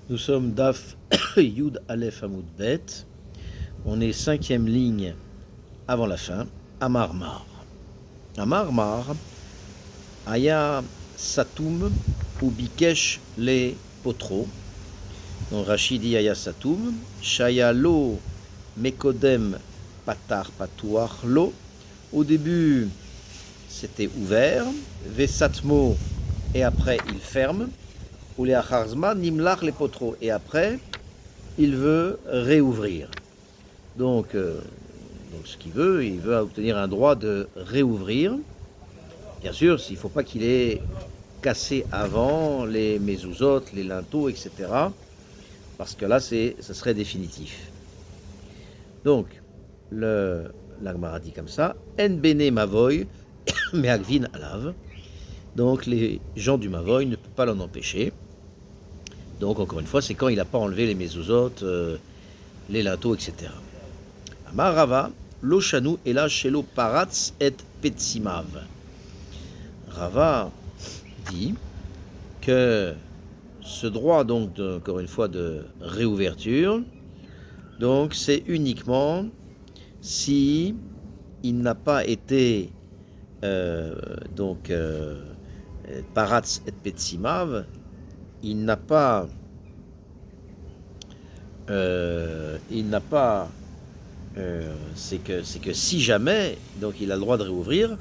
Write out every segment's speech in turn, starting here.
Nous sommes Daf Yud Aleph Hamoud Bet. On est 5e ligne avant la fin. Amar Mar. Amar Mar. Aya Satum ou Bikesh le Potro. Donc Rachid dit Aya Satum. Shaya lo Mekodem Patar Patuach lo. Au début, c'était ouvert. Vesatmo. Et après, il ferme. Ou les acharzma nimlach les potros. Et après, il veut réouvrir. Donc ce qu'il veut, il veut obtenir un droit de réouvrir. Bien sûr, il ne faut pas qu'il ait cassé avant les mezuzot, les linteaux, etc. Parce que là, ce serait définitif. Donc, la Gemara dit comme ça, En bene mavoy, me'agvin alav. Donc, les gens du mavoy ne peuvent pas l'en empêcher. Donc, encore une fois, c'est quand il n'a pas enlevé les mezuzot, les linteaux, etc. Amar Rava, lo shanu ela shelo paratz et petsimav. Rava dit que ce droit, donc, encore une fois, de réouverture, donc, c'est uniquement si il n'a pas été, paratz et petsimav, il n'a pas, c'est que si jamais, donc il a le droit de réouvrir,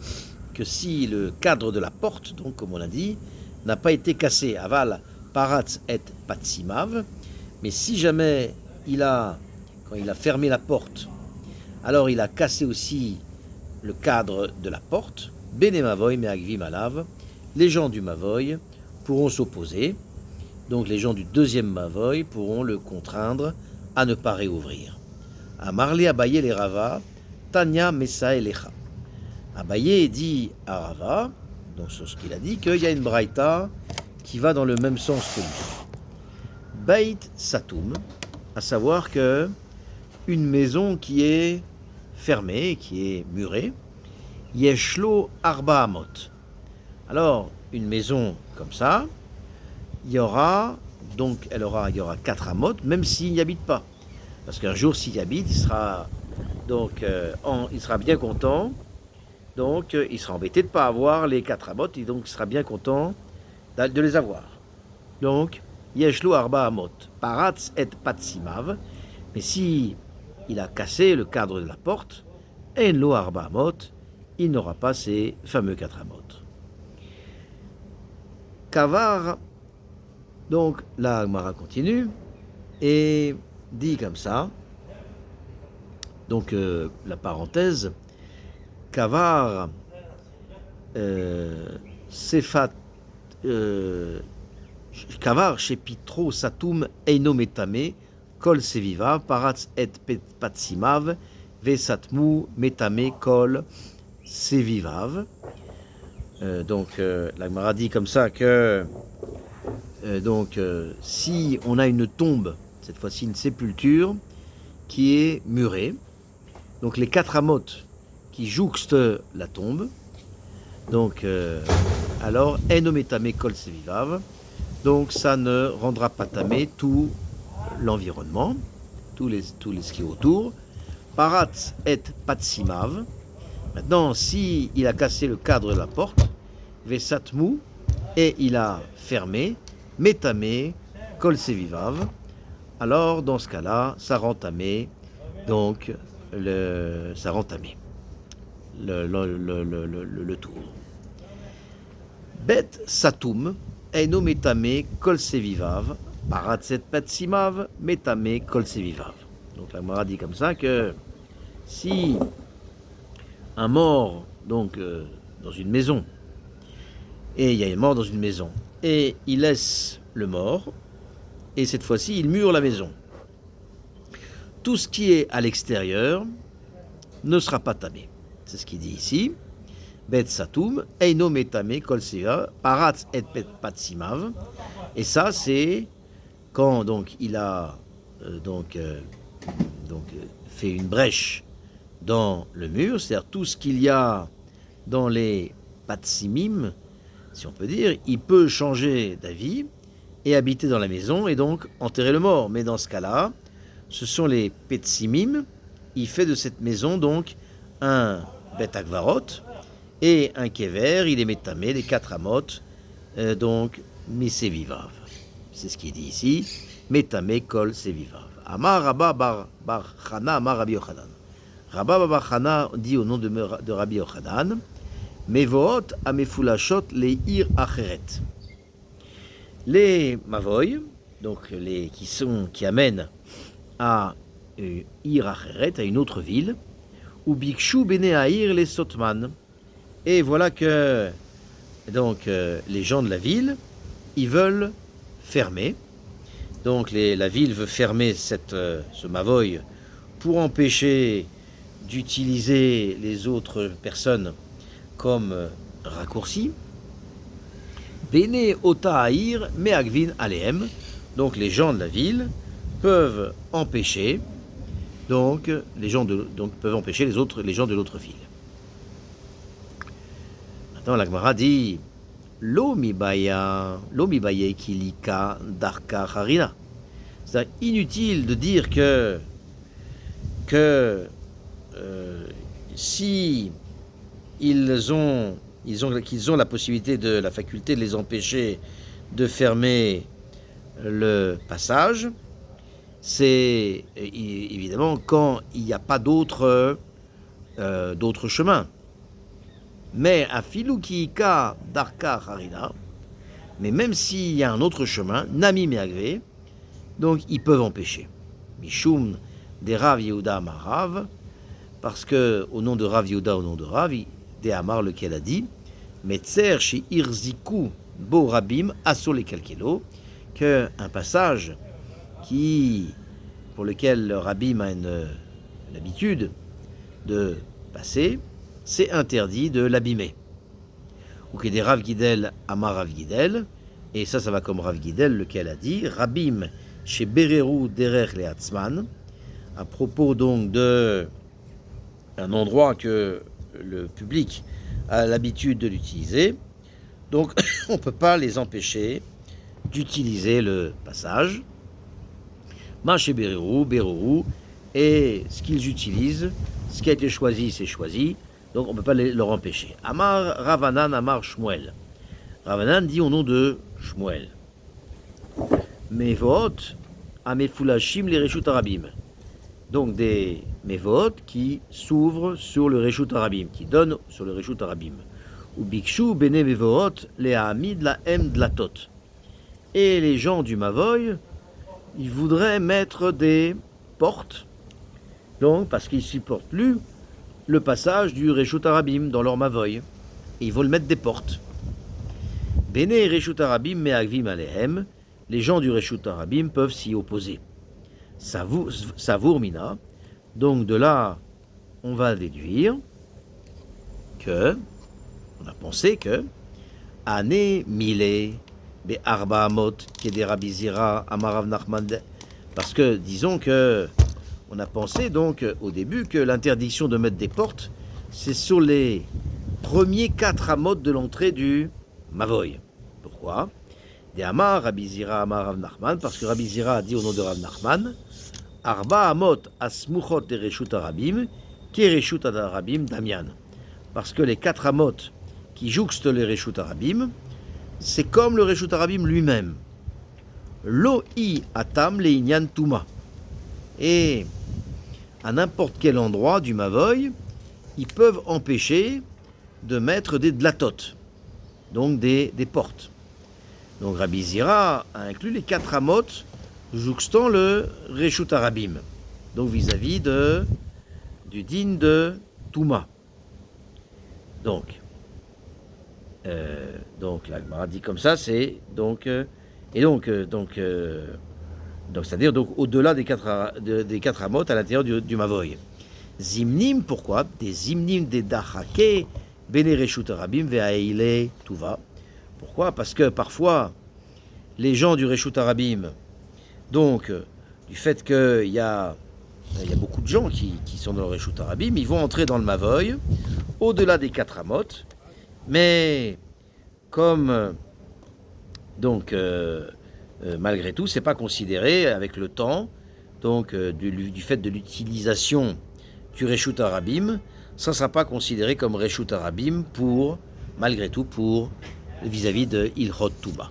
que si le cadre de la porte, donc comme on l'a dit, n'a pas été cassé, aval paratz et patsimav, mais si jamais quand il a fermé la porte, alors il a cassé aussi le cadre de la porte, bene mavoy me'agvim alav, les gens du mavoy pourront s'opposer. Donc les gens du deuxième mavoy pourront le contraindre à ne pas réouvrir. Amarle Abaye les Rava, Tanya Mesa Elecha. Abaye dit à Rava, donc sur ce qu'il a dit, qu'il y a une braïta qui va dans le même sens que lui. Beit Satum, à savoir que une maison qui est fermée, qui est murée, Yeshlo Arba Amot. Alors, une maison comme ça, il y aura 4 amotes, même s'il n'y habite pas. Parce qu'un jour, s'il y habite, il sera bien content. Donc, il sera embêté de ne pas avoir les 4 amotes, et donc il sera bien content de les avoir. Donc, Yeshlo Arba Amot, Paratz et Patsimav. Mais si il a cassé le cadre de la porte, Enlo Arba Amot, il n'aura pas ces fameux 4 amotes. Kavar. Donc la Gemara continue et dit comme ça, donc la parenthèse, Kavar Sefat Kavar chez Pitro Satum Eino Metame Kol Seviva Paratz et Patsimav Vesatmu Metame Kol Sevivav. Donc la Gemara dit comme ça que si on a une tombe, cette fois-ci une sépulture, qui est murée, donc les 4 amotes qui jouxtent la tombe, donc alors enometame kol sevivav, donc ça ne rendra pas tamé tout l'environnement, tous les ce qui est autour. Paratz et patsimav. Maintenant, si il a cassé le cadre de la porte, vesatmu, et il a fermé, Metame, kol sevivav, alors dans ce cas-là, ça rend tamé, donc ça rend tamé le tour. Bet satum, eino metame, kol sevivav, paratzet patsimav, metame, kol sevivav. Donc la Gemara dit comme ça que si un mort, donc dans une maison, et il y a un mort dans une maison, et il laisse le mort, et cette fois-ci, il mure la maison. Tout ce qui est à l'extérieur ne sera pas tamé. C'est ce qu'il dit ici. Bet satum, eino metame kol seva, paratz et patsimav. Et ça, c'est quand donc il a fait une brèche dans le mur, c'est-à-dire tout ce qu'il y a dans les patsimim, si on peut dire, il peut changer d'avis et habiter dans la maison et donc enterrer le mort. Mais dans ce cas-là, ce sont les Petsimim. Il fait de cette maison donc un Bet Akvarot et un Kever. Il est métamé, les 4 amot, donc Misevivav. C'est ce qui est dit ici. Métamé kol sevivav. Amar Rabba bar Chana, Amar Rabbi Yochanan. Rabba bar Chana dit au nom de Rabbi Yochanan, Mevoot amefulashot les ir acheret. Les mavoy, donc les qui amènent à ir acheret, à une autre ville, ou bikshu bene haïr les sotman. Et voilà que donc les gens de la ville, ils veulent fermer. Donc la ville veut fermer ce mavoy pour empêcher d'utiliser les autres personnes comme raccourci. Bene ota haïr meagvin alehem. Donc les gens de la ville peuvent empêcher peuvent empêcher les gens de l'autre ville. Maintenant la Gemara dit Lo mibaye kilika darka harina. C'est inutile de dire que si qu'ils ont la possibilité la faculté de les empêcher de fermer le passage, c'est évidemment quand il n'y a pas d'autres chemins. Mais à Filoukiika Darka Harina, mais même s'il y a un autre chemin, Nami Meagve, donc ils peuvent empêcher. Mishum des Rav Yehuda Amarav, parce que au nom de Rav Yehuda, au nom de Rav, des Amar lequel a dit, Metzer chez Irziku Bo Rabim Asso les Kalkelo, qu'un passage pour lequel le Rabim a l'habitude de passer, c'est interdit de l'abîmer. Ou que des Rav Gidel Amar Rav Gidel, et ça va comme Rav Gidel, lequel a dit Rabim chez Bereru Derech Leatzman, à propos donc d'un endroit que le public a l'habitude de l'utiliser, donc on ne peut pas les empêcher d'utiliser le passage. Ma chez Bereru, et ce qu'ils utilisent, ce qui a été choisi, c'est choisi. Donc on ne peut pas leur empêcher. Amar Ravanan, Amar Shmuel. Ravanan dit au nom de Shmuel. Mevot, Amefulashim les Reshut Arabim. Donc des Mevot qui s'ouvrent sur le Reshut Arabim, qui donnent sur le Reshut Arabim. Ou Bikshu Bene Mevot, les Hamid la M de la Tot. Et les gens du Mavoy, ils voudraient mettre des portes, donc parce qu'ils ne supportent plus le passage du Reshut Arabim dans leur Mavoy. Et ils veulent mettre des portes. Bene Reshut Arabim me'agvim alehem. Les gens du Reshut Arabim peuvent s'y opposer. Savour mina. Donc de là, on va déduire on a pensé que Ane mile be arba amot kede Rabbi Zira amarav Nachman. Parce que disons que on a pensé donc au début que l'interdiction de mettre des portes, c'est sur les premiers 4 amot de l'entrée du Mavoy. Pourquoi? Des Amar, Rabbi Zira, Amar Rav Nachman, parce que Rabbi Zira a dit au nom de Rav Nachman, Arba amot asmuchot et Reshut Arabim, qui Reshut Arabim Damian. Parce que les 4 amot qui jouxtent les Reshut Arabim, c'est comme le Reshut Arabim lui-même. Lo i atam le inyan tuma. Et à n'importe quel endroit du Mavoy, ils peuvent empêcher de mettre des dlatot, donc des portes. Donc Rabbi Zira a inclus les 4 amot jouxtant le Reshut Arabim, donc vis-à-vis du din de Touma. Donc la Gemara dit comme ça, c'est donc c'est-à-dire donc au-delà des 4 amot à l'intérieur du Mavoy. Zimnim, pourquoi? Des zimnim des dachake bene Reshut Arabim ve'aile tuva. Pourquoi? Parce que parfois les gens du Reshut Arabim, donc du fait qu'il y a beaucoup de gens qui sont dans le Reshut Arabim, ils vont entrer dans le Mavoy au-delà des 4 amot, mais comme malgré tout, c'est pas considéré avec le temps, donc du fait de l'utilisation du Reshut Arabim, ça ne sera pas considéré comme Reshut Arabim malgré tout, vis-à-vis de Ilhot Touba.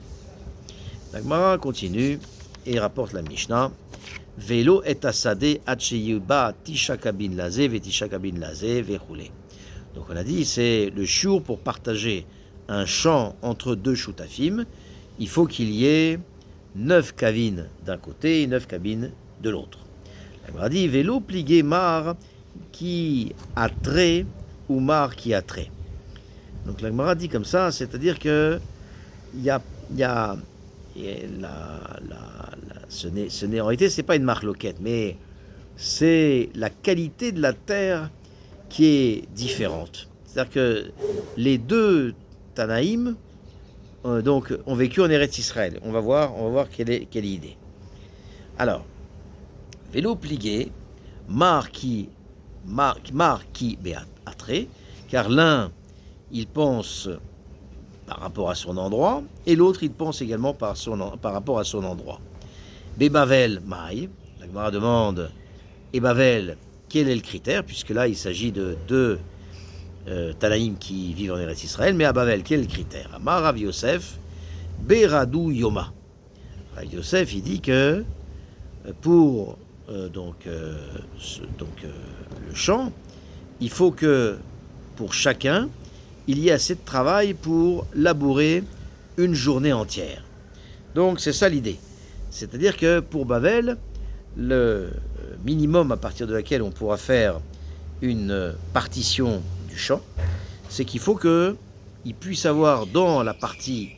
La Gemara continue et rapporte la Mishnah. Velo et asade ba tisha kabin lazé ve tisha kabin lazé vechoulé. Donc on a dit c'est le shiur pour partager un champ entre deux shutafim. Il faut qu'il y ait 9 cabines d'un côté et 9 cabines de l'autre. La Gemara dit vélo pligué mar qui a trait ou mar qui a trait. Donc la Gemara dit comme ça, c'est-à-dire que ce n'est en réalité c'est pas une marloquette, mais c'est la qualité de la terre qui est différente. C'est-à-dire que les 2 Tanaïm donc ont vécu en Eretz Israël. On va voir quelle est l'idée. Alors, vélo pligué, mar qui béatré, car l'un il pense par rapport à son endroit, et l'autre il pense également par rapport à son endroit. Bébavel maï, la Gemara demande, et Bavel, quel est le critère, puisque là il s'agit de 2 Tanaïm qui vivent en Eretz Israël, mais à Bavel, quel est le critère? Amar Rav Yosef, Beradou Yoma. Rav Yosef, il dit que pour le champ, il faut que pour chacun, il y ait assez de travail pour labourer une journée entière. Donc c'est ça l'idée. C'est-à-dire que pour Bavel, le minimum à partir de laquelle on pourra faire une partition du champ, c'est qu'il faut qu'il puisse avoir dans la partie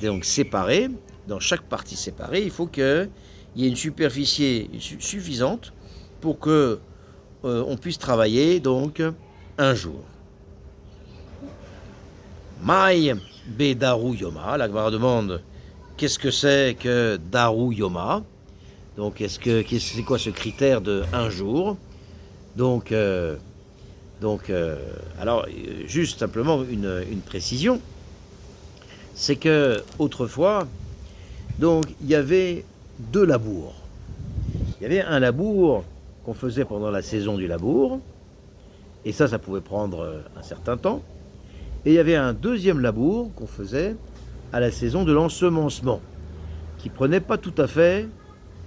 donc séparée, dans chaque partie séparée, il faut qu'il y ait une superficie suffisante pour que on puisse travailler donc un jour. Maï be Daru Yoma, la Gemara demande qu'est-ce que c'est que Daru Yoma. Donc c'est quoi ce critère de un jour? Donc alors juste simplement une précision, c'est que autrefois donc il y avait 2 labours. Il y avait un labour qu'on faisait pendant la saison du labour, et ça pouvait prendre un certain temps. Et il y avait un deuxième labour qu'on faisait à la saison de l'ensemencement, qui prenait pas tout à fait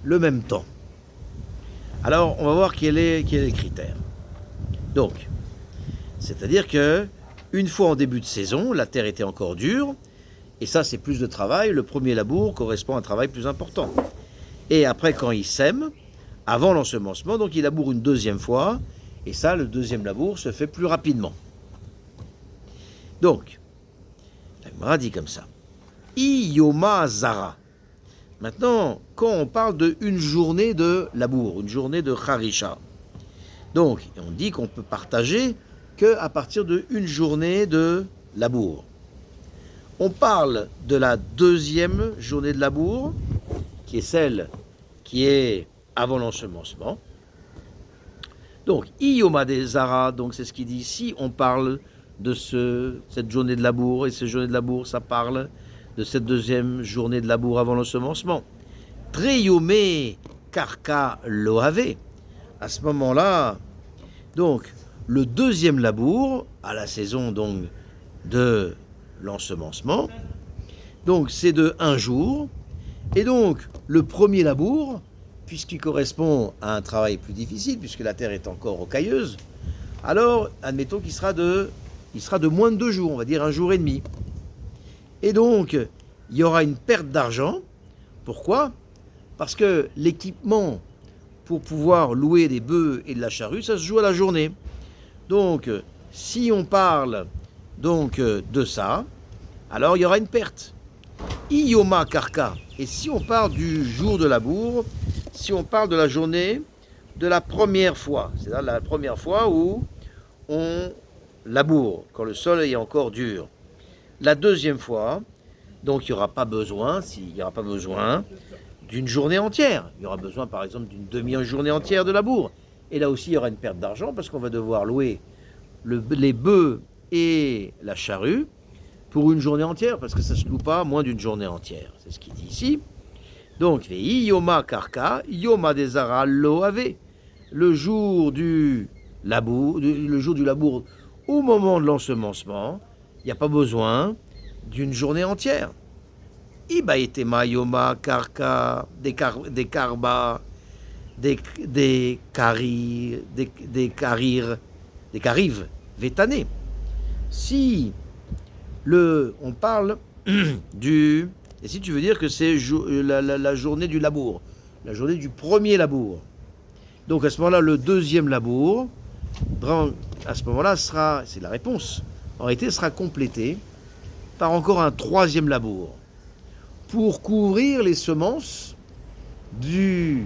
le même temps. Alors, on va voir quel est le critère. Donc, c'est-à-dire que une fois en début de saison, la terre était encore dure, et ça, c'est plus de travail. Le premier labour correspond à un travail plus important. Et après, quand il sème, avant l'ensemencement, donc il laboure une deuxième fois, et ça, le deuxième labour se fait plus rapidement. Donc, la Gemara dit comme ça. Iyoma Zara. Maintenant, quand on parle d'une journée de labour, une journée de Harisha, donc on dit qu'on peut partager qu'à partir d'une journée de labour. On parle de la deuxième journée de labour, qui est celle qui est avant l'ensemencement. Donc, Iyoma de Zara, donc c'est ce qu'il dit ici, on parle de cette journée de labour, et cette journée de labour, ça parle de cette deuxième journée de labour avant l'ensemencement. Treyome karka loave. À ce moment-là, donc, le deuxième labour, à la saison donc de l'ensemencement, donc c'est de 1 jour, et donc le premier labour, puisqu'il correspond à un travail plus difficile, puisque la terre est encore rocailleuse, alors admettons qu'il sera de moins de 2 jours, on va dire 1 jour et demi. Et donc, il y aura une perte d'argent. Pourquoi? Parce que l'équipement pour pouvoir louer des bœufs et de la charrue, ça se joue à la journée. Donc, si on parle donc de ça, alors il y aura une perte. Iyoma karka. Et si on parle du jour de labour, si on parle de la journée de la première fois, c'est-à-dire la première fois où on labour, quand le sol est encore dur. La deuxième fois, donc il n'y aura pas besoin d'une journée entière. Il y aura besoin par exemple d'une demi-journée entière de labour. Et là aussi il y aura une perte d'argent parce qu'on va devoir louer les bœufs et la charrue pour une journée entière, parce que ça ne se loue pas moins d'une journée entière. C'est ce qu'il dit ici. Donc, Vei Yoma Karka, Yoma Desara Lo Ave. Le jour du labour, au moment de l'ensemencement, il n'y a pas besoin d'une journée entière. Iba Etema Yoma Karka, des Karba, des Kariv, Vétané. Si on parle du... Et si tu veux dire que c'est la journée du labour, la journée du premier labour. Donc à ce moment-là, le deuxième labour, à ce moment-là, c'est la réponse, en réalité, sera complété par encore un troisième labour pour couvrir les semences qui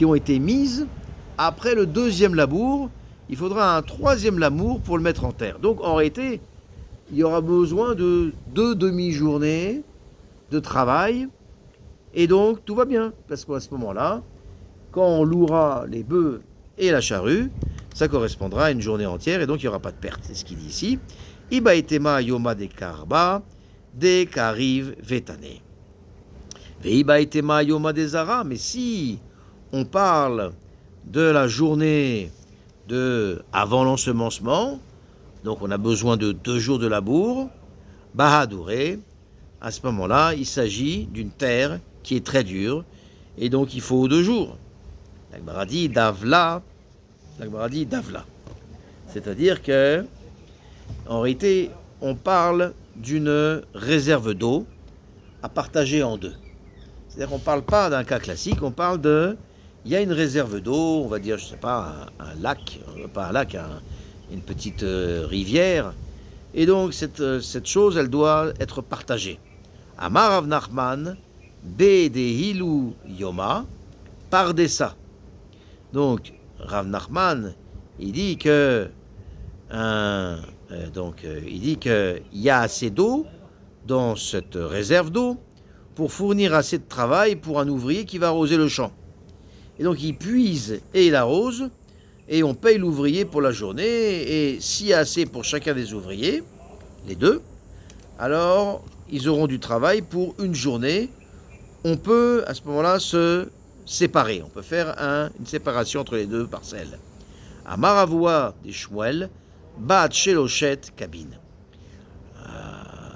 ont été mises après le deuxième labour. Il faudra un troisième labour pour le mettre en terre. Donc en réalité, il y aura besoin de 2 demi-journées de travail, et donc tout va bien, parce qu'à ce moment-là, quand on louera les bœufs et la charrue, ça correspondra à une journée entière, et donc il n'y aura pas de perte. C'est ce qu'il dit ici. Iba etema yoma de karba, de kariv vetane. Veiba etema yoma de zara, mais si on parle de la journée avant l'ensemencement, donc on a besoin de 2 jours de labour, bahadouré, à ce moment-là, il s'agit d'une terre qui est très dure, et donc il faut 2 jours. La Gemara dit Davla. C'est-à-dire que, en réalité, on parle d'une réserve d'eau à partager en 2. C'est-à-dire qu'on ne parle pas d'un cas classique, on parle il y a une réserve d'eau, on va dire, je ne sais pas, un lac, pas un lac, une petite rivière, et donc cette chose, elle doit être partagée. Amar Rav Nachman, Be de Hilu Yoma, Pardessa. Donc, Rav Nachman, il dit que il y a assez d'eau dans cette réserve d'eau pour fournir assez de travail pour un ouvrier qui va arroser le champ. Et donc, il puise et il arrose, et on paye l'ouvrier pour la journée, et s'il y a assez pour chacun des ouvriers, les 2, alors ils auront du travail pour une journée. On peut à ce moment-là se séparer, on peut faire une séparation entre les 2 parcelles. Amaravua des Shmuel, Bat Sheloshet Kabine.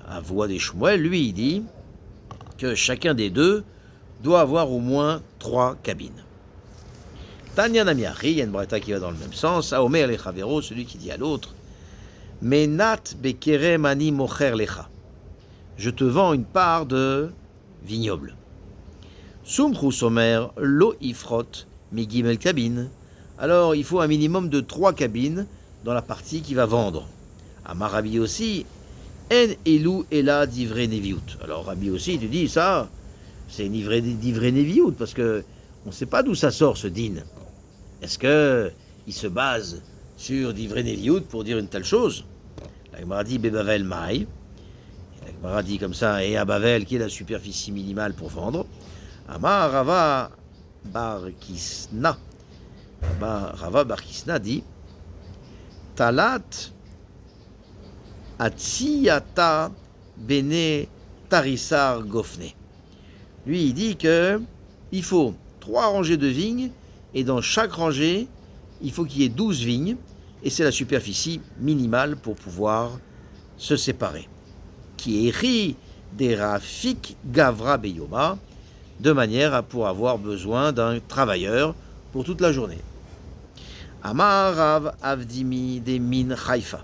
Avua des Shmuel, lui, il dit que chacun des 2 doit avoir au moins 3 cabines. Tanya Namiari, il y a une braïta qui va dans le même sens. Aomer lechavero, celui qui dit à l'autre, Menat bekerem ani mocher lecha. Je te vends une part de vignoble. Sumchus omer lo ifrot migimel cabine. Alors il faut un minimum de 3 cabines dans la partie qui va vendre. Amar Rabbi aussi, en elu ela divrei neviut. Alors Rabbi aussi, tu dis ça, c'est divrei neviut, parce que on ne sait pas d'où ça sort ce din. Est-ce qu'il se base sur divrei neviut pour dire une telle chose? La Gemara dit bebavel maï. La Gemara dit comme ça, et à Bavel, qui est la superficie minimale pour vendre. Amar Rava bar Kisna. Rava bar Kisna dit Talat Atsiyata Bene Tarissar Gofne. Lui, il dit que il faut 3 rangées de vignes, et dans chaque rangée, il faut qu'il y ait 12 vignes, et c'est la superficie minimale pour pouvoir se séparer. Qui écrit des rafik gavra beyoma, de manière pour avoir besoin d'un travailleur pour toute la journée. Amar Rav Avdimi de Min Haïfa.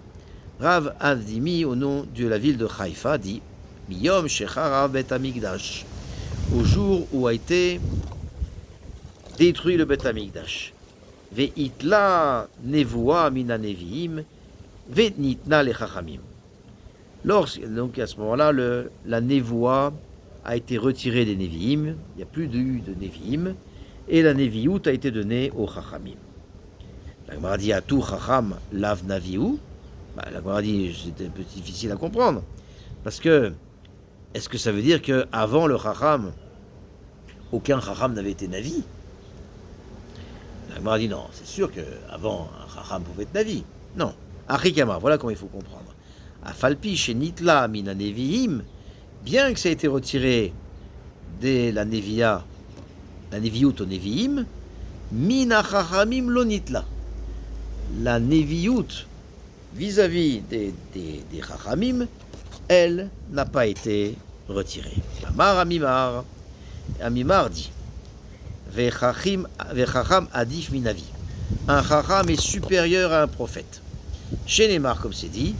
Rav Avdimi, au nom de la ville de Haïfa, dit Miyom Shechara Bet Amigdash, au jour où a été détruit le Bet Amigdash. Ve'itla nevoa mina neviim, ve'nitna le chachamim. Donc à ce moment-là, la névoa a été retirée des Nevi'im, il n'y a plus de Nevi'im, et la Nevi'ut a été donnée aux Chachamim. La Gemara dit Atou Chacham lav Navi'u. La Gemara dit c'est un peu difficile à comprendre, parce que est-ce que ça veut dire qu'avant le Chacham, aucun Chacham n'avait été Navi? La Gemara dit non, c'est sûr qu'avant un Chacham pouvait être Navi. Non. Achikama, voilà comment il faut comprendre. Afalpi chez Nitla mina Nevi'im, bien que ça ait été retiré de la Nevia la Neviut au Neviim, Mina Chachamim lo nitla. La Neviut vis-à-vis des Chachamim, elle n'a pas été retirée. Amar Amimar, Amimar dit, Vechacham adif minavi. Un Chacham est supérieur à un prophète. Chez Neymar, comme c'est dit,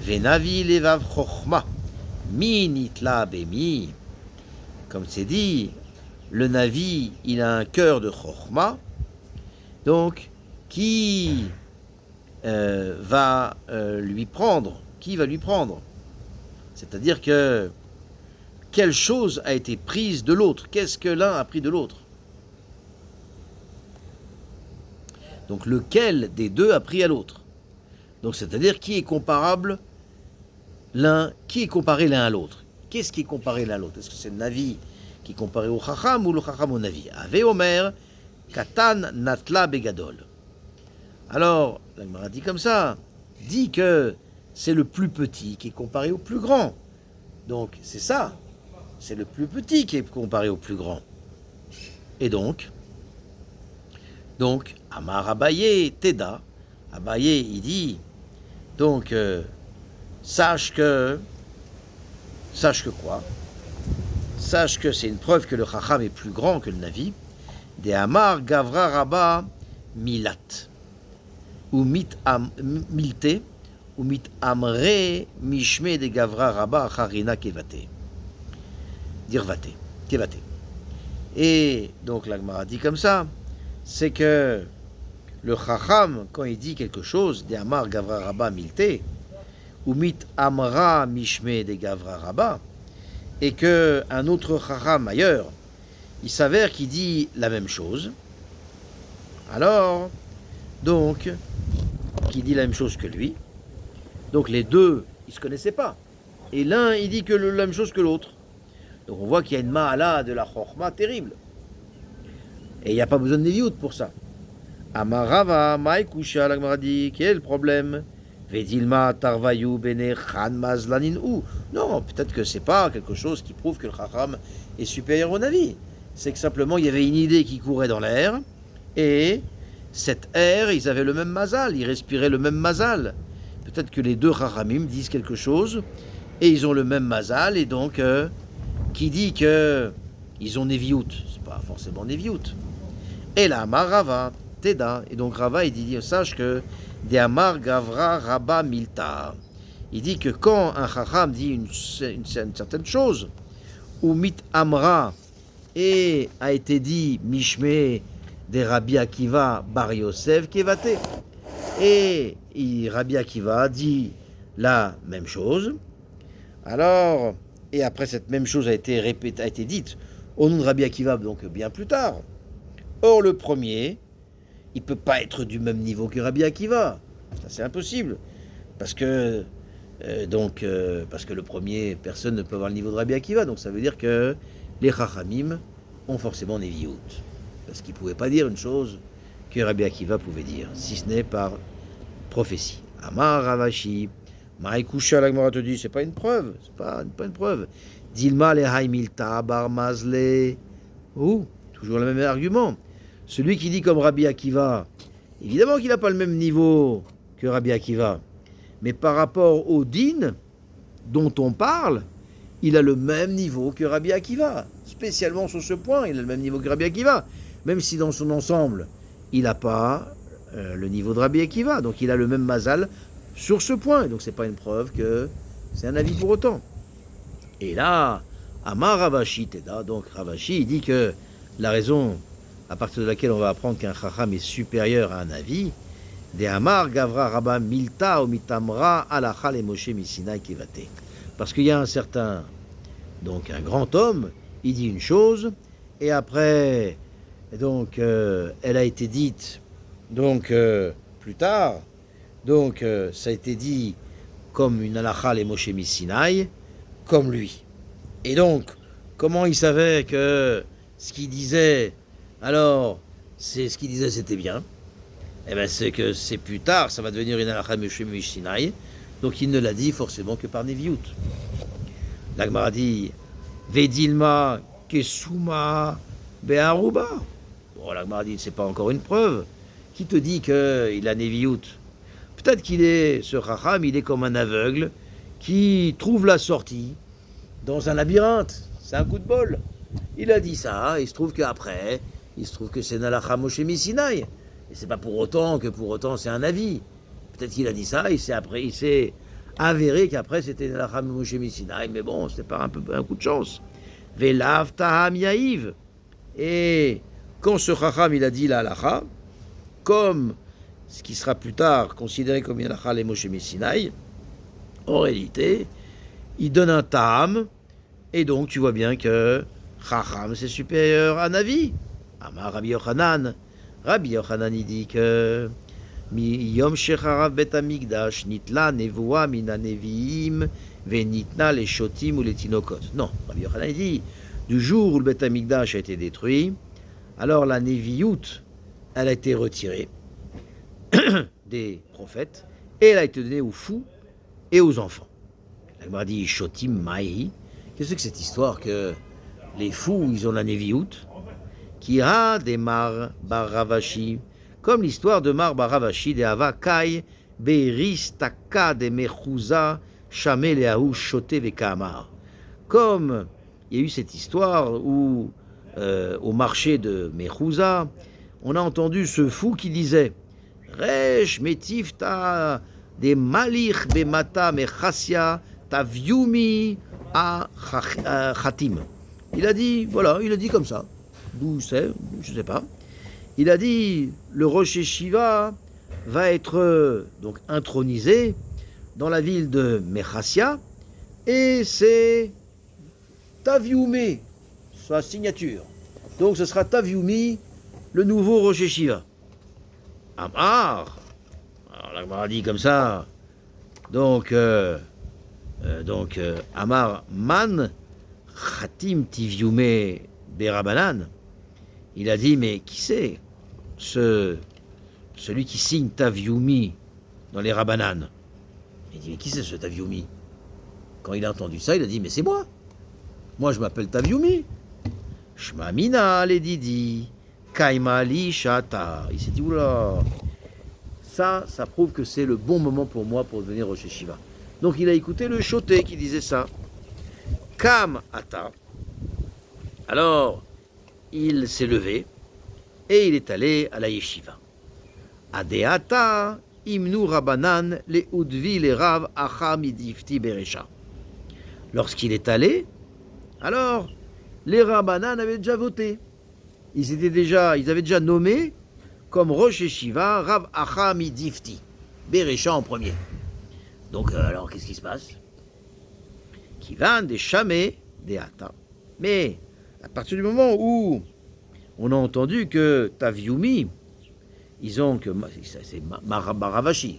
Venavi levav chochma, mi nitla bemi. Comme c'est dit, le Navi, il a un cœur de chochma, donc qui va lui prendre? Qui va lui prendre? C'est-à-dire que quelle chose a été prise de l'autre? Qu'est-ce que l'un a pris de l'autre? Donc lequel des deux a pris à l'autre? Donc c'est-à-dire qui est comparable qui est comparé l'un à l'autre? Qu'est-ce qui est comparé l'un à l'autre? Est-ce que c'est le Navi qui est comparé au Chacham ou le Chacham au Navi? Ave Omer, Katan Natla Begadol. Alors, la Gemara dit comme ça, dit que c'est le plus petit qui est comparé au plus grand. Donc c'est ça, c'est le plus petit qui est comparé au plus grand. Et donc, Amar Abaye, Teda, Abaye, il dit, donc, sache que quoi? Sache que c'est une preuve que le Chacham est plus grand que le Navi. De Amar Gavra Rabba Milat, ou Milte, ou Mit Amre Mishme de Gavra Rabba Harina Kevate. Dirvate, Kevate. Et donc la Gemara dit comme ça, c'est que le Chacham, quand il dit quelque chose, de Amar Gavra Rabba Milte, ou Mit Amra Mishme de Gavra Rabba, et qu'un autre Chacham ailleurs, il s'avère qu'il dit la même chose, alors, donc, qui dit la même chose que lui, donc les deux, ils ne se connaissaient pas, et l'un, il dit que la même chose que l'autre. Donc on voit qu'il y a une ma'ala de la chorma terrible. Et il n'y a pas besoin de Neviut pour ça. Amarava, Maïkusha, la Gemara dit, quel est le problème? Vedilma, Tarvayu, Bene, Khan, Mazlanin, ou. Non, peut-être que c'est pas quelque chose qui prouve que le Chacham est supérieur au Navi. C'est que simplement, il y avait une idée qui courait dans l'air, et cet air, ils avaient le même mazal, ils respiraient le même mazal. Peut-être que les deux Chachamim disent quelque chose, et ils ont le même mazal, et donc, qui dit que ils ont Neviut, c'est pas forcément Neviut. Et là, Amar Rava, Teda, et donc Rava, il dit, sache que de Amar Gavra Rabba Milta. Il dit que quand un Chacham dit une certaine chose, ou Mit Amra, et a été dit Mishme de Rabbi Akiva Bar Yosef Kevate, et Rabbi Akiva dit la même chose, alors, et après cette même chose a été répétée, a été dite au nom de Rabbi Akiva, donc bien plus tard. Or, le premier, il ne peut pas être du même niveau que Rabbi Akiva. Ça, c'est impossible. Parce que le premier, personne ne peut avoir le niveau de Rabbi Akiva. Donc, ça veut dire que les Chachamim ont forcément Neviut. Parce qu'ils ne pouvaient pas dire une chose que Rabbi Akiva pouvait dire, si ce n'est par prophétie. Amar Ravashi, Maïkusha, la Gemara te dit, c'est pas une preuve. C'est pas une preuve. Dilma le Haimilta bar Mazle. Ou, toujours le même argument. Celui qui dit comme Rabbi Akiva, évidemment qu'il n'a pas le même niveau que Rabbi Akiva, mais par rapport au din dont on parle, il a le même niveau que Rabbi Akiva. Spécialement sur ce point, il a le même niveau que Rabbi Akiva, même si dans son ensemble, il n'a pas le niveau de Rabbi Akiva. Donc il a le même mazal sur ce point. Et donc c'est pas une preuve que c'est un avis pour autant. Et là, Amar Ravashi Teda, donc Ravashi, il dit que la raison à partir de laquelle on va apprendre qu'un Chacham est supérieur à un avis, de Amar Gavra Rabba Milta ou Mitamra Alacha le Moshe Misinai Kevate. Parce qu'il y a un certain, donc un grand homme, il dit une chose, et après, donc, elle a été dite, donc, plus tard, donc, ça a été dit comme une Alacha le Moshe Misinai, comme lui. Et donc, comment il savait que ce qu'il disait, alors, c'est ce qu'il disait, c'était bien? Eh bien, c'est que c'est plus tard, ça va devenir une Alacha Moshe Misinai, donc il ne l'a dit forcément que par Neviut. La Gemara dit, Vedilma Kesuma Be'aruba. Bon, la Gemara dit, c'est pas encore une preuve. Qui te dit qu'il a Neviout? Peut-être qu'il est, ce Chacham, il est comme un aveugle qui trouve la sortie dans un labyrinthe. C'est un coup de bol. Il a dit ça, il se trouve qu'après, il se trouve que c'est Nalacha Moshe Missinaï. Et c'est pas pour autant c'est un avis. Peut-être qu'il a dit ça, il s'est avéré qu'après c'était Nalacha Moshe Missinaï, mais bon, c'était pas un coup de chance. Velav Taham Yahiv. Et quand ce Chacham, il a dit la halacha, comme ce qui sera plus tard considéré comme une halacha les Moshe Missinaï, en réalité, il donne un Taham, et donc tu vois bien que Chacham c'est supérieur à Navi. Amar Rabbi Yochanan. Rabbi Yochanan il dit que Mi Yom Shecharav Bet Hamikdash Nitla Nevoa Mina Neviim Venitna les Shotim ou les Tinokot. Non, Rabbi Yochanan il dit du jour où le Bet Hamikdash a été détruit, alors la Neviout elle a été retirée des prophètes et elle a été donnée aux fous et aux enfants. La Gemara dit Shotim Maï. Qu'est-ce que c'est cette histoire que les fous ils ont la Neviout? Qui a des Mar Baravashi, comme l'histoire de Mar Baravashi, de Havakai, Beristaka de Mechouza, Shamel et Aou, Shote Vekamar. Comme il y a eu cette histoire où, au marché de Mechouza, on a entendu ce fou qui disait Resh Metifta de Malich Bemata Mechassia Tavyumi a Khatim. Il a dit comme ça. D'où c'est, je ne sais pas. Il a dit, le Rosh Shiva va être donc intronisé dans la ville de Mechassia, et c'est Tavyumi, sa signature. Donc ce sera Tavyumi, le nouveau Rosh Shiva. Amar, alors la Gemara dit comme ça, donc Amar Man, Khatim Tivyume Berabanan. Il a dit, mais qui c'est celui qui signe Tavyumi dans les Rabbanan? Il dit, mais qui c'est ce Tavyumi? Quand il a entendu ça, il a dit, mais c'est moi. Moi, je m'appelle Tavyumi. Shma Mina, les Didi, Kaima Li Shata. Il s'est dit, oula, ça prouve que c'est le bon moment pour moi pour devenir Rosh Shiva. Donc, il a écouté le Choté qui disait ça. Kam Ata. Alors, il s'est levé et il est allé à la yeshiva. Adeata imnu rabanan le udvi le rav acha midifti beresha. Lorsqu'il est allé, alors les rabbanan avaient déjà voté. Ils avaient déjà nommé comme Rosh Yeshiva Rav Acha midifti beresha en premier. Donc alors qu'est-ce qui se passe? Kivan des chamé des ata. Mais à partir du moment où on a entendu que Tavyumi, c'est Baravashi,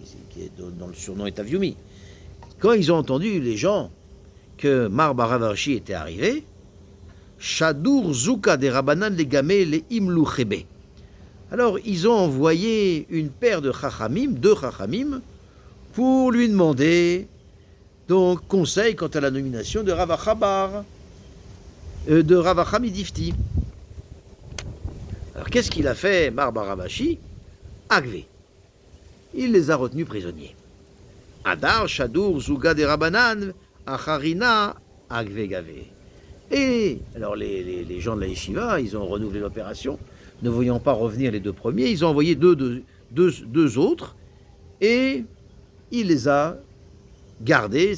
dont le surnom est Tavyumi, quand ils ont entendu, les gens, que Mar Baravashi était arrivé, Shadur Zuka des Rabbanan les Gamé les Imlu Chebe. Alors ils ont envoyé une paire de Chachamim, deux Chachamim, pour lui demander donc conseil quant à la nomination de Rav Achabar, de Rav Acha Midifti. Alors qu'est-ce qu'il a fait, Mar Baravashi? Agvé. Il les a retenus prisonniers. Adar, Shadur, Zuga de Rabbanan, Acharina, Agvé Gavé. Et alors les gens de la yeshiva, ils ont renouvelé l'opération, ne voyant pas revenir les deux premiers, ils ont envoyé deux autres, et il les a gardés,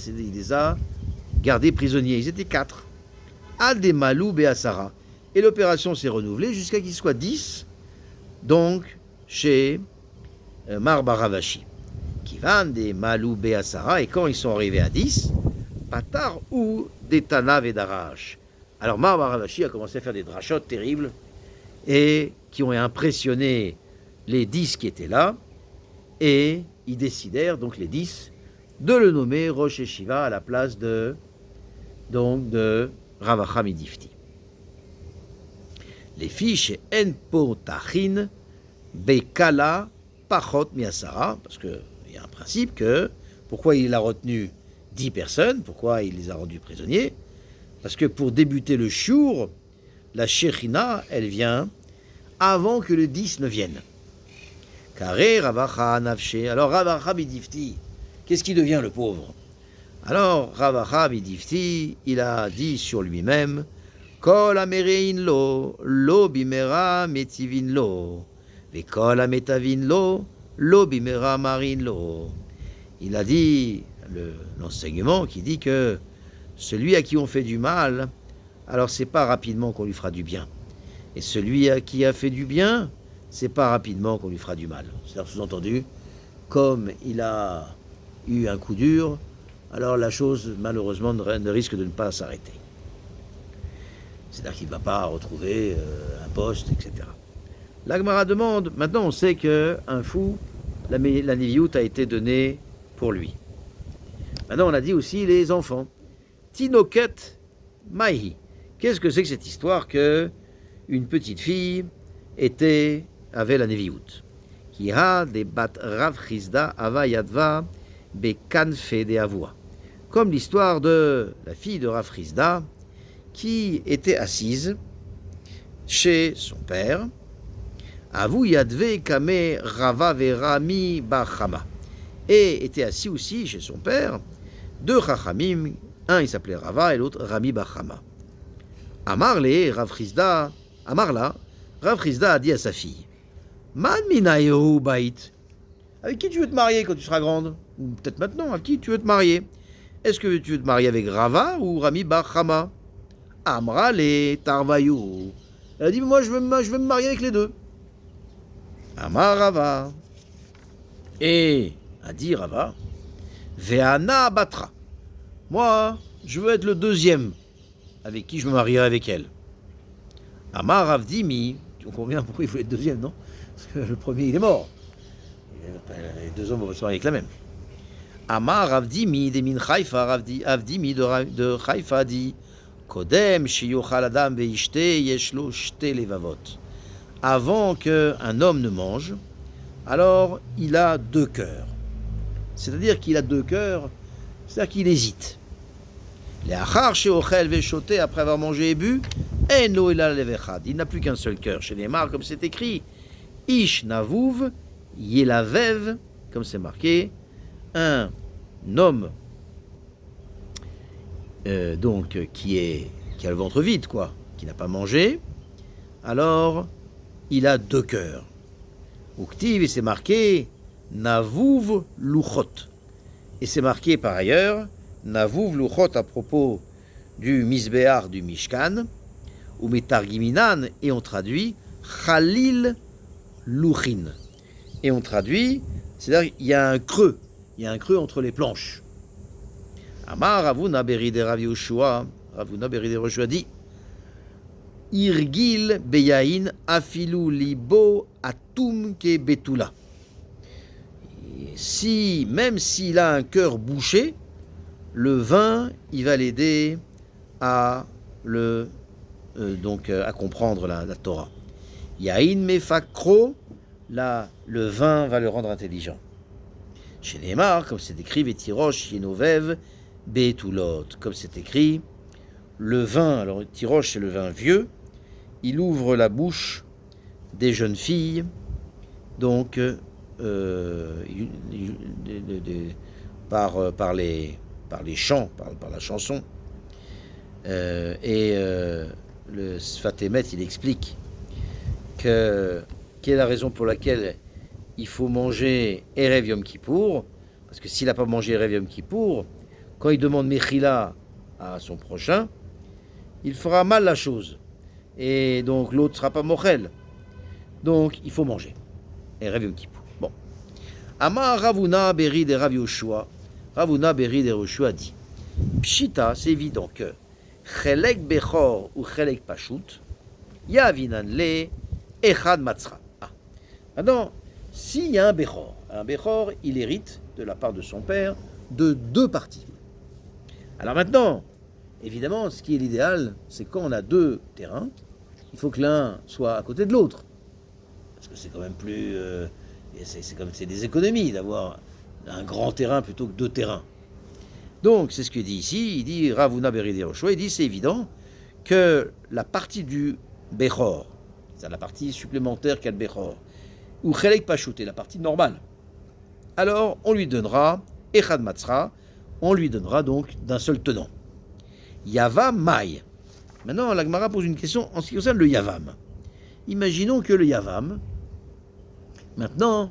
prisonniers. Ils étaient 4. Ademalou Beasara. Et l'opération s'est renouvelée jusqu'à qu'il soit 10, donc chez Mar Baravashi. Kivan des Malou Beasara, et quand ils sont arrivés à 10, Patar ou des Tana Vedarash. Alors Mar Baravashi a commencé à faire des drachotes terribles et qui ont impressionné les 10 qui étaient là, et ils décidèrent, donc les 10, de le nommer Rosh Yeshiva à la place de Rav Acha Midifti. Les fiches en potachin bekala pachot miasara, parce qu'il y a un principe que pourquoi il a retenu 10 personnes, pourquoi il les a rendus prisonniers, parce que pour débuter le shiur, la Shechina, elle vient avant que le 10 ne vienne. Carré Ravacha Nafshe. Alors Ravacha Bidifti, qu'est-ce qui devient le pauvre? Alors Ravacha Bidifti, il a dit sur lui-même, Kol Amerein lo, lo bimera metivin lo, ve kol ametavin lo, lo bimera marin lo. Il a dit l'enseignement qui dit que celui à qui on fait du mal, alors c'est pas rapidement qu'on lui fera du bien. Et celui à qui a fait du bien, c'est pas rapidement qu'on lui fera du mal. C'est-à-dire, sous-entendu, comme il a eu un coup dur, alors la chose, malheureusement, ne risque de ne pas s'arrêter. C'est-à-dire qu'il ne va pas retrouver un poste, etc. L'Agmara demande, maintenant on sait qu'un fou, la Néviout a été donnée pour lui. Maintenant on a dit aussi les enfants. Tinoket Mahi. Qu'est-ce que c'est que cette histoire que une petite fille avait la Néviout? Qui a des bat Rav Chizda ava yadva bekanfe de avua. Comme l'histoire de la fille de Rav Chizda qui était assise chez son père. Avu yadve kame Rava verami bachama. Et était assis aussi chez son père deux chachamim, un il s'appelait Rava et l'autre Rami bachama. Amarle Rav Chizda, Amarla, Rav Chizda a dit à sa fille, Man minayehu bait. Avec qui tu veux te marier quand tu seras grande? Ou peut-être maintenant, avec qui tu veux te marier? Est-ce que tu veux te marier avec Rava ou Rami bachama? Amrale tarvayou. Elle a dit, moi je veux me marier avec les deux. Amar Rava. Et a dit Rava, Veana batra. Moi, je veux être le deuxième avec qui je me marierai avec elle. Amar Ravdimi. Tu comprends bien pourquoi il voulait être deuxième, non? Parce que le premier, il est mort. Les deux hommes vont se marier avec la même. Amar Ravdimi de min Haïfa, Ravdimi de Haïfa dit, Kodem shiyochal adam veishte yeshlo shte levavot. Avant qu'un homme ne mange, alors il a deux cœurs. C'est-à-dire qu'il a deux cœurs, c'est-à-dire qu'il hésite. Les achar sheochel veshote, après avoir mangé et bu, eno ela levechad. Il n'a plus qu'un seul cœur. Chez les Mar, comme c'est écrit, ish navuv yelavev, comme c'est marqué, un homme qui a le ventre vide, quoi, qui n'a pas mangé, alors il a deux cœurs. Uktiv, et c'est marqué Navuv Luchot. Et c'est marqué par ailleurs Navuv Luchot à propos du Misbéar du Mishkan, ou Metargiminan, et on traduit Khalil Luchin. Et on traduit, c'est-à-dire il y a un creux entre les planches. Amar Ravuna Beride Rav Yoshua, Ravuna Beride Yoshua dit Irgil beyain afilu libo atum ke betula. Si, même s'il a un cœur bouché, le vin, il va l'aider à à comprendre la Torah. Yain mefakro, le vin va le rendre intelligent. Chez Neymar, comme c'est écrit, Vetirosh yenovev betulot, comme c'est écrit, le vin, alors Tirosh c'est le vin vieux, il ouvre la bouche des jeunes filles, donc par les chants, par la chanson. Le Sfatemet, il explique quelle est la raison pour laquelle il faut manger Erev Yom Kippour, parce que s'il n'a pas mangé Erev Yom Kippour, quand il demande Mechila à son prochain, il fera mal la chose. Et donc l'autre ne sera pas mochel. Donc il faut manger. Erev Yom Kippour. Bon. Amar Ravuna Beri de Rav Yoshua. Ravuna Beri de Yoshua dit Pshita, c'est évident que Chelek Bechor ou Chelek Pashut, Yavinan le Echad Matzra. Maintenant, s'il y a un Bechor, il hérite de la part de son père de deux parties. Alors maintenant, évidemment, ce qui est l'idéal, c'est quand on a deux terrains, il faut que l'un soit à côté de l'autre. Parce que c'est quand même plus... c'est des économies d'avoir un grand terrain plutôt que deux terrains. Donc, c'est ce qu'il dit ici. Il dit, Ravuna Beride Roshua, il dit, c'est évident que la partie du Bechor, c'est la partie supplémentaire qu'a le Bechor, ou Chelek Pashut, la partie normale, alors on lui donnera Echad Matzra, on lui donnera donc d'un seul tenant. Yavam Maï. Maintenant, la Gemara pose une question en ce qui concerne le Yavam. Imaginons que le Yavam, maintenant,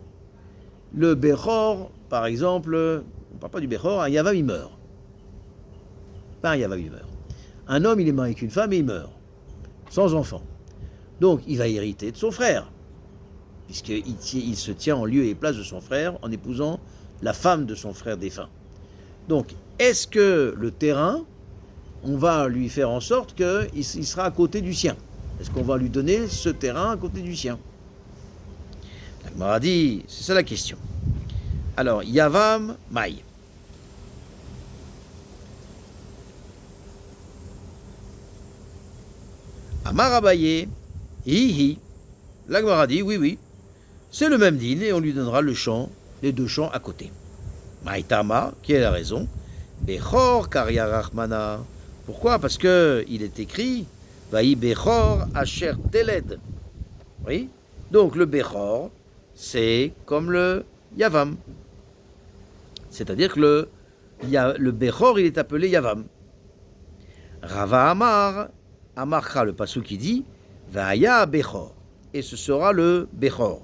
le Bechor, par exemple, on ne parle pas du Bechor, un Yavam il meurt. Pas un Yavam il meurt. Un homme il est marié avec une femme et il meurt, sans enfant. Donc il va hériter de son frère, puisqu'il se tient en lieu et place de son frère en épousant la femme de son frère défunt. Donc, est-ce que le terrain, on va lui faire en sorte qu'il sera à côté du sien? Est-ce qu'on va lui donner ce terrain à côté du sien? La Gemara dit, c'est ça la question. Alors, Yavam Maï. Amar Abaye, Hihi. La Gemara dit, oui, c'est le même din et on lui donnera le champ, les deux champs à côté. Maïtama, qui est la raison? Bechor Karia Rachmana. Pourquoi? Parce que il est écrit Vaï Bechor Asher Teled. Oui? Donc le Bechor, c'est comme le Yavam. C'est-à-dire que le Bechor, il est appelé Yavam. Rava Amar, Amarcha, le passou qui dit Vaïa Bechor. Et ce sera le Bechor.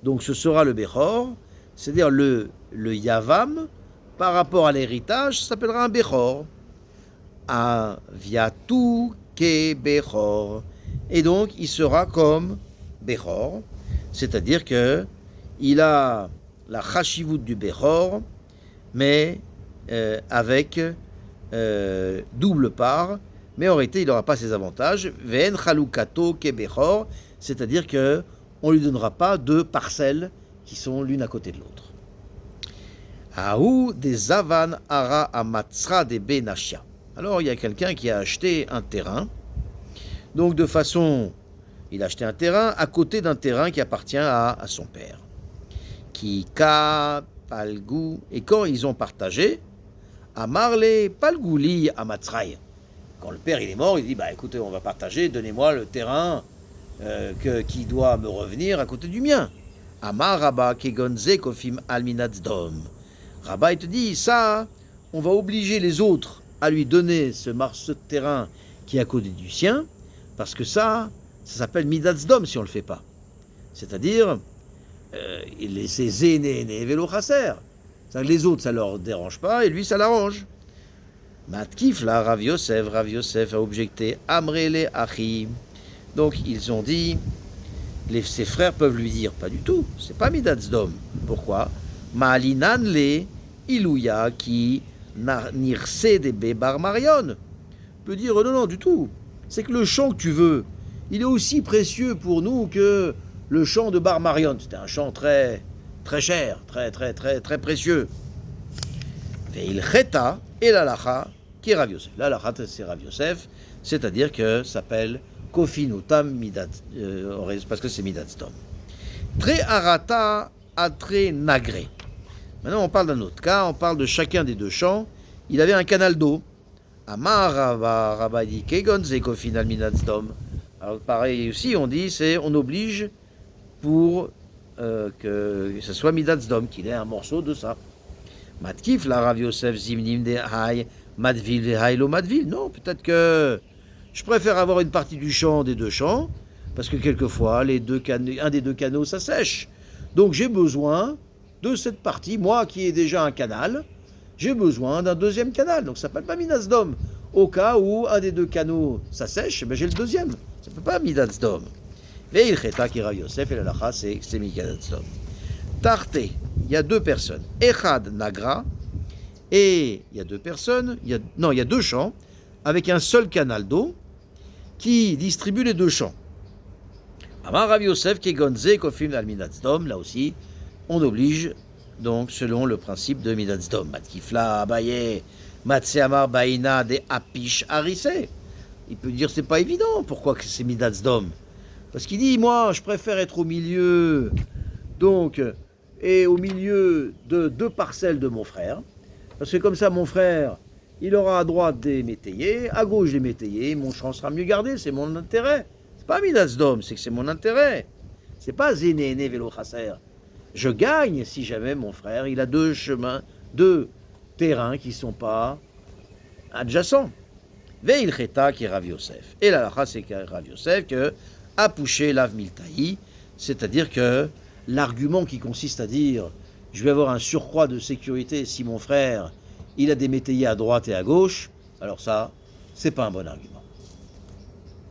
Donc ce sera le Bechor, c'est-à-dire le Yavam, par rapport à l'héritage, ça s'appellera un Bechor. Aviatu ke Bechor. Et donc, il sera comme Bechor, c'est-à-dire que il a la chashivut du Bechor, mais avec double part, mais en réalité, il n'aura pas ses avantages. Ve'en chalukato ke Bechor, c'est-à-dire que on ne lui donnera pas deux parcelles qui sont l'une à côté de l'autre. Aou des avan ara amatzra de benashia. Alors il y a quelqu'un qui a acheté un terrain. Donc de façon, il a acheté un terrain à côté d'un terrain qui appartient à son père. Qui ka palgou. Et quand ils ont partagé, amarle palgouli amatzraï. Quand le père il est mort, il dit bah écoutez, on va partager, donnez-moi le terrain qui doit me revenir à côté du mien. Amar Rabba kegonze kofim alminazdom. Rabba il te dit ça, on va obliger les autres à lui donner ce morceau de terrain qui est à côté du sien, parce que ça s'appelle midazdom si on le fait pas. C'est-à-dire ses aînés vélo chasser. Les autres ça leur dérange pas et lui ça l'arrange. Matkif là, Rav Yosef a objecté Amrele Achim. Donc ils ont dit, ses frères peuvent lui dire, pas du tout, c'est pas Midazdom. Pourquoi? Ma'alinan le ilouya qui nirse de bar Marion. Peut dire non, du tout. C'est que le champ que tu veux, il est aussi précieux pour nous que le champ de bar Marion. C'était un champ très, très cher, très précieux. Veil cheta et l'alacha qui est Rav Yosef. L'alacha c'est Rav Yosef, c'est-à-dire que ça s'appelle Kofinutam Midat, parce que c'est Midazdom. Tre arata atre nagré. Maintenant, on parle d'un autre cas, on parle de chacun des deux champs. Il avait un canal d'eau. Amar Rabba dit Kegon ze Kofinal Midazdom. Alors, pareil aussi, on dit, on oblige pour que ce soit Midazdom, qu'il ait un morceau de ça. Matkif, la Rav Yosef Zimnim de Hay, Madvil de Haylo Madvil. Non, peut-être que je préfère avoir une partie du champ des deux champs, parce que quelquefois, un des deux canaux, ça sèche. Donc j'ai besoin de cette partie, moi qui ai déjà un canal, j'ai besoin d'un deuxième canal. Donc ça ne s'appelle pas Midazdom. Au cas où un des deux canaux, ça sèche, ben j'ai le deuxième. Ça ne s'appelle pas Midazdom. Mais il cheta qui Rav Yosef et l'alacha, c'est Midazdom. Tarte, il y a deux personnes. Echad Nagra, et il y a deux personnes, il y a deux champs, avec un seul canal d'eau, qui distribue les deux champs. Amar Rav Yosef qui gonze kofim al midazdom, là aussi, on oblige, donc selon le principe de midazdom. Matkifla abaye, matse amar baina de apish arise. Il peut dire c'est pas évident, pourquoi c'est midazdom? Parce qu'il dit, moi, je préfère être au milieu, donc, et au milieu de deux parcelles de mon frère, parce que comme ça, mon frère, il aura à droite des métayers, à gauche des métayers, mon champ sera mieux gardé, c'est mon intérêt. C'est pas Midas Dom, c'est que c'est mon intérêt. C'est pas Zénéné Vélo Chasser. Je gagne si jamais mon frère, il a deux chemins, deux terrains qui ne sont pas adjacents. Veil Cheta qui est Rav Yosef. Et la lacha, c'est Rav Yosef que Apouché Lav Miltaï, c'est-à-dire que l'argument qui consiste à dire je vais avoir un surcroît de sécurité si mon frère il a des métayers à droite et à gauche, alors ça, c'est pas un bon argument.